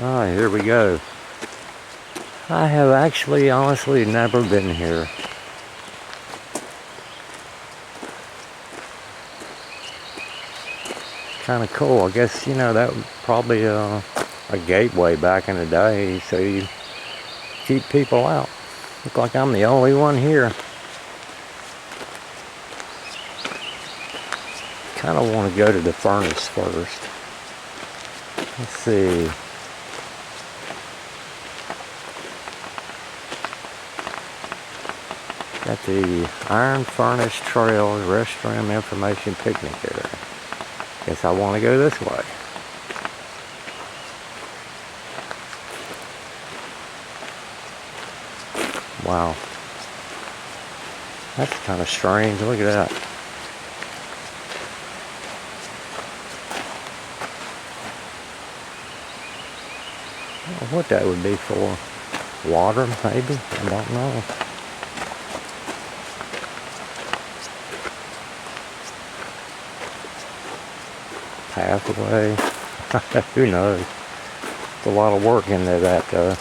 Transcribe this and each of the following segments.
Alright, here we go. I have actually, honestly, never been here. Kind of cool. I guess, you know, that was probably a gateway back in the day, so you keep people out. Look like I'm the only one here. Kind of want to go to the furnace first. Let's see. Got the Iron Furnace Trail Restroom Information Picnic Area. Guess I want to go this way. Wow. That's kind of strange. Look at that. I don't know what that would be for. Water, maybe? I don't know. Pathway. Who knows? It's a lot of work into that, though.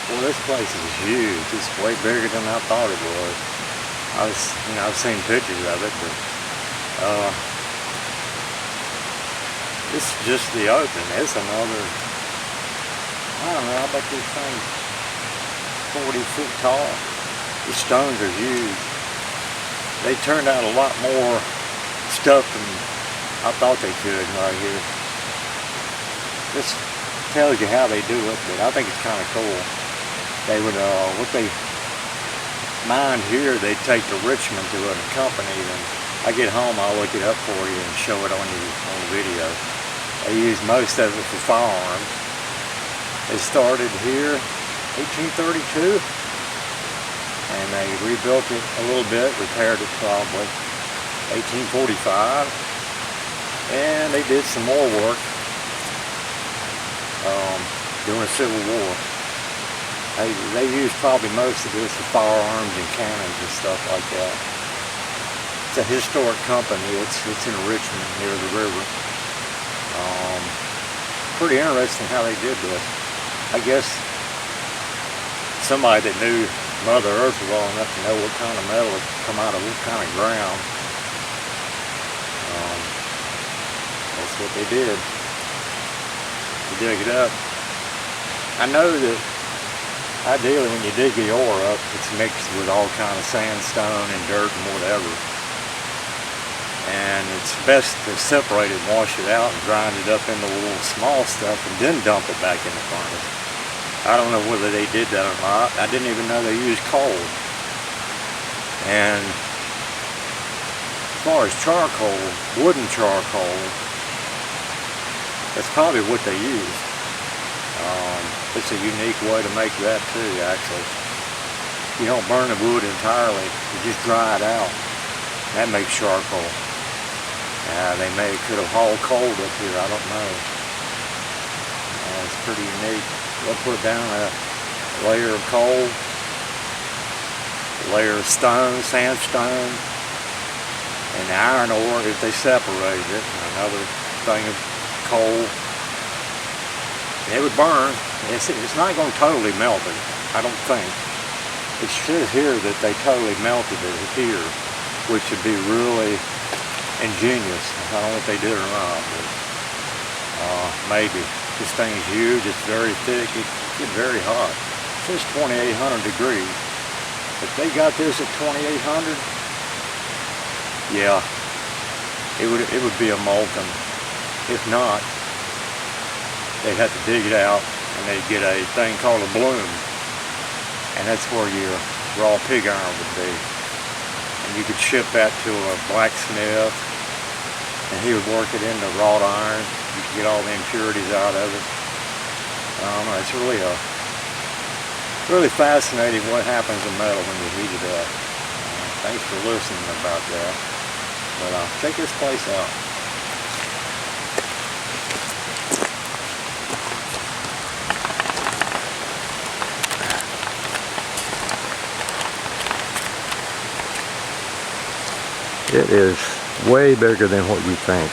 Well, this place is huge. It's way bigger than I thought it was. I've seen pictures of it, but this is just the open. It's another, I don't know, I bet this thing's 40 feet tall. The stones are huge. They turned out a lot more stuff than I thought they could right here. This tells you how they do it, but I think it's kind of cool. They would, what they mine here, they'd take to Richmond to a company. And I get home, I'll look it up for you and show it on the video. They use most of it for firearms. They started here 1832, and they rebuilt it a little bit, repaired it probably 1845, and they did some more work during the Civil War. They use probably most of this for firearms and cannons and stuff like that. It's a historic company. It's in Richmond near the river. Pretty interesting how they did this. I guess somebody that knew Mother Earth well enough to know what kind of metal would come out of what kind of ground. That's what they did. You dig it up. I know that ideally, when you dig the ore up, it's mixed with all kind of sandstone and dirt and whatever. And it's best to separate it and wash it out and grind it up into little small stuff and then dump it back in the furnace. I don't know whether they did that or not. I didn't even know they used coal. And as far as charcoal, wooden charcoal, that's probably what they use. It's a unique way to make that too, actually. You don't burn the wood entirely, you just dry it out. That makes charcoal. They could have hauled coal up here, I don't know. It's pretty unique. They'll put down a layer of coal, a layer of stone, sandstone, and the iron ore, if they separated it, another thing of coal. It would burn. It's not going to totally melt it, I don't think. It says here that they totally melted it here, which would be really ingenious. I don't know if they did or not, but maybe. This thing's huge, it's very thick, it gets very hot. It says 2,800 degrees. If they got this at 2,800, yeah, it would be a molten. If not, they'd have to dig it out and they'd get a thing called a bloom. And that's where your raw pig iron would be. And you could ship that to a blacksmith and he would work it into wrought iron. You could get all the impurities out of it. It's really fascinating what happens to metal when you heat it up. Thanks for listening about that. But check this place out. It is way bigger than what you think.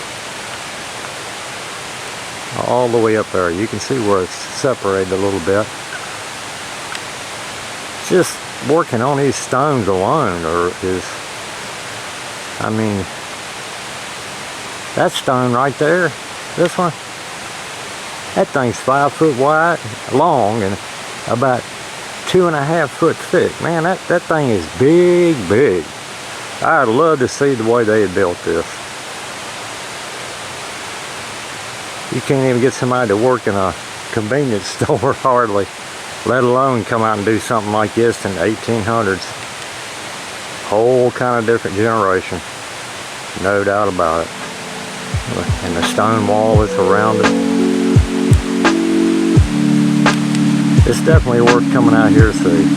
All the way up there. You can see where it's separated a little bit. Just working on these stones alone I mean, that stone right there, this one, that thing's 5 foot wide, long, and about 2.5 foot thick. Man, that thing is big. I'd love to see the way they had built this. You can't even get somebody to work in a convenience store hardly, let alone come out and do something like this in the 1800s. Whole kind of different generation, no doubt about it. And the stone wall that's around it. It's definitely worth coming out here to see.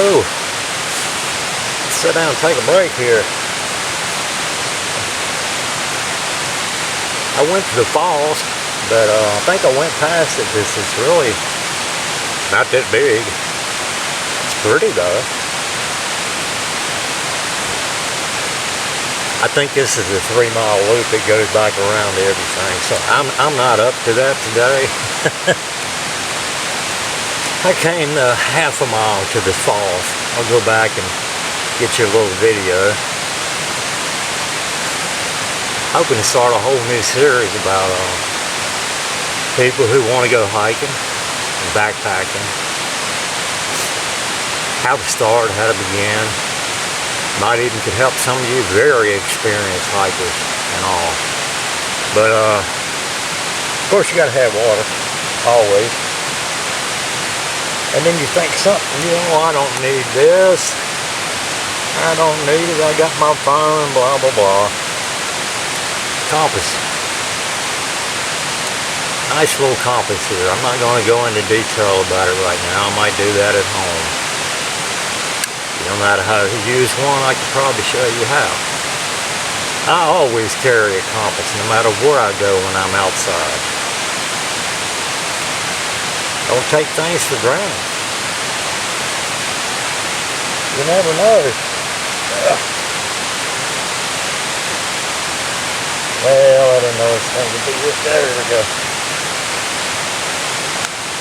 Oh, let's sit down and take a break here. I went to the falls, but I think I went past it because it's really not that big. It's pretty though. I think this is a 3-mile loop that goes back around everything, so I'm not up to that today. I came half a mile to the falls. I'll go back and get you a little video. hoping to start a whole new series about people who want to go hiking and backpacking, how to start, how to begin. Might even could help some of you very experienced hikers and all. But of course you got to have water, always. And then you think something, I don't need this. I don't need it. I got my phone, blah, blah, blah. Compass. Nice little compass here. I'm not going to go into detail about it right now. I might do that at home. If you don't know how to use one, I could probably show you how. I always carry a compass no matter where I go when I'm outside. Don't take things for granted. You never know. Well, I don't know, it's going to be this. There we go.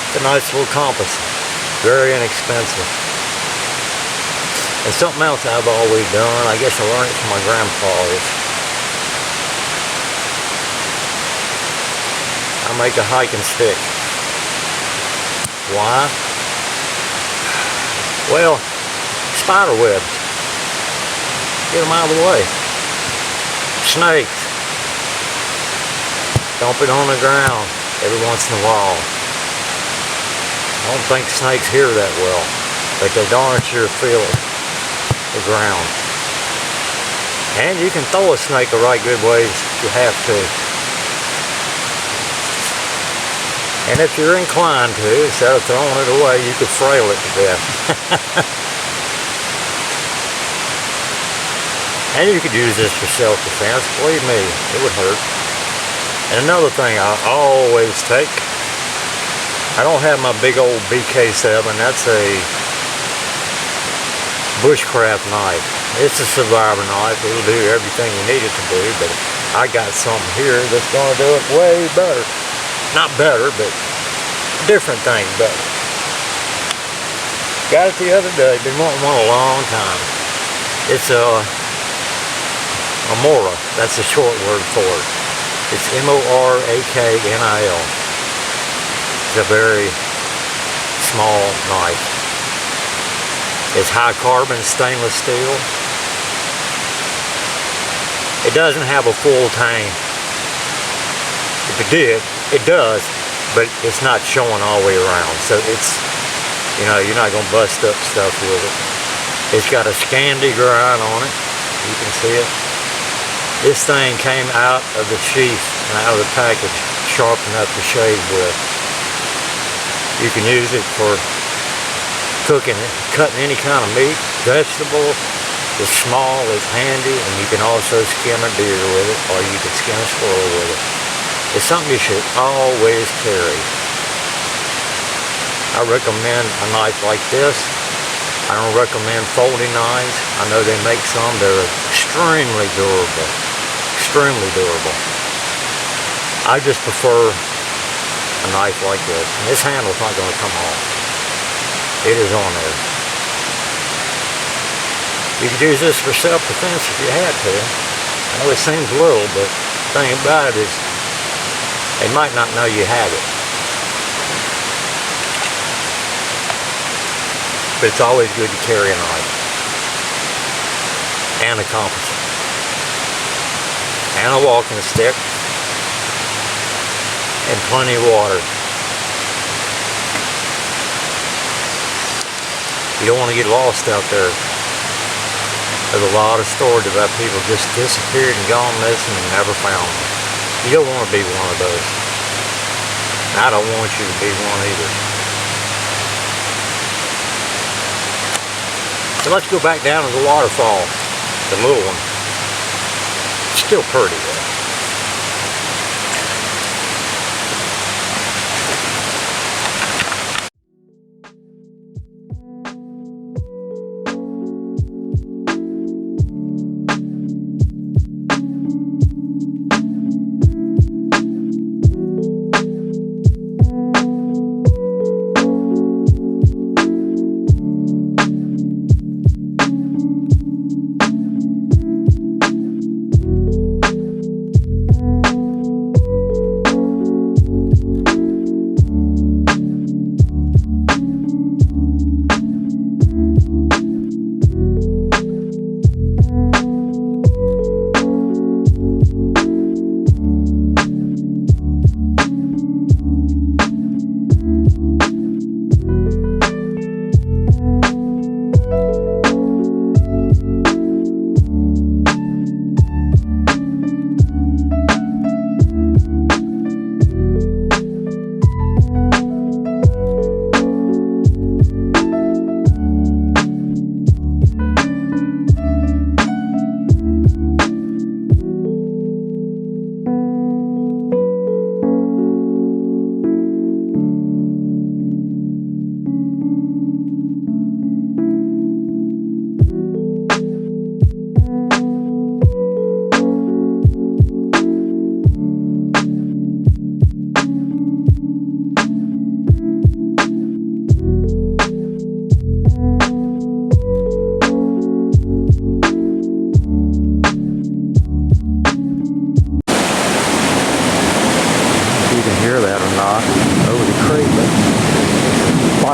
It's a nice little compass. Very inexpensive. And something else I've always done, I guess I learned it from my grandpa, is I make a hiking stick. Why? Well, spider webs. Get them out of the way. Snakes. Dump it on the ground every once in a while. I don't think snakes hear that well, but they darn sure feel the ground. And you can throw a snake a right good ways if you have to. And if you're inclined to, instead of throwing it away, you could frail it to death. And you could use this for self-defense. Believe me, it would hurt. And another thing I always take, I don't have my big old BK7. That's a bushcraft knife. It's a survivor knife. It'll do everything you need it to do, but I got something here that's going to do it way better. Not better, but different things better. Got it the other day. Been wanting one a long time. It's a Mora. That's a short word for it. It's M-O-R-A-K-N-I-L. It's a very small knife. It's high carbon stainless steel. It doesn't have a full tang. If it did, it does, but it's not showing all the way around. So it's, you're not going to bust up stuff with it. It's got a Scandi grind on it. You can see it. This thing came out of the sheath and out of the package, sharp enough to shave with. You can use it for cooking it, cutting any kind of meat, vegetable. It's small, it's handy, and you can also skin a deer with it, or you can skin a squirrel with it. It's something you should always carry. I recommend a knife like this. I don't recommend folding knives. I know they make some that are extremely durable. Extremely durable. I just prefer a knife like this. And this handle's not going to come off. It is on there. You could use this for self-defense if you had to. I know it seems little, but the thing about it is they might not know you have it. But it's always good to carry a knife. And a compass. And a walking stick. And plenty of water. You don't want to get lost out there. There's a lot of stories about people just disappeared and gone missing and never found them. You don't want to be one of those. I don't want you to be one either. So let's go back down to the waterfall, the little one. It's still pretty though.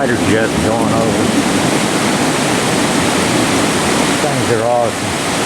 fighter jets going over. Things are awesome.